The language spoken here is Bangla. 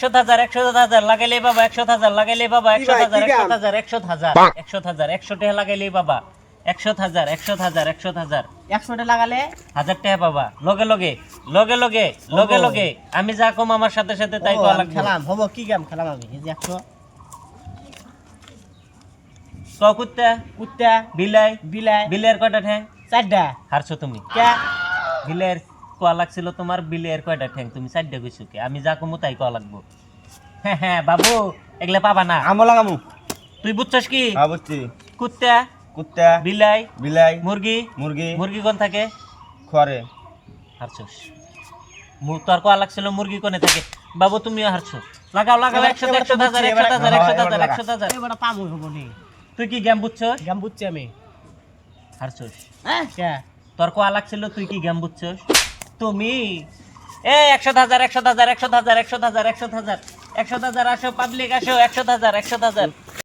100,000 100,000 লাগাইলে বাবা 100,000 লাগাইলে বাবা 100,000 100,000 100,000 100 টাকা লাগাইলে বাবা 100,000 100,000 100,000 100 লাগালে 1000 টাকা বাবা লগে লগে লগে লগে লগে লগে আমি যা কম আমার সাথে সাথে তাই করা লাগবে খেলাম হবো কি গেম খেলাম আমি এই যে 100 কুত্তা কুত্তা বিলাই বিলাই বিলের কয়টা ঠ্যাং 4টা হারছো তুমি কে বিলের কোয়া লাগছিল তোমার বিলের কয়টা ঠ্যাং তুমি 4টা কইছো কি আমি যা কমু তাই কোয়া লাগবো হ্যাঁ হ্যাঁ বাবু এগুলা পাবা না আমো লাগামু তুই বুঝছস কি বুঝছি কুত্তা কুত্তা বিলাই বিলাই মুরগি মুরগি মুরগি কোন থাকে খরে হারছস তোর কোয়া লাগছিল মুরগি কোনে থাকে বাবু তুমিও হারছো লাগাও লাগাও 100 100,000 100,000 100,000 100,000 এবারে পামু হবো নি তুই কি গেম বুঝছস গেম বুঝছি আমি হারছস হ্যাঁ কে তোর কোয়া লাগছিল তুই কি গেম বুঝছস তুমি এ 100,000 100,000 100,000 100,000 100,000 100,000 আসো পাবলিক আসো 100,000 100,000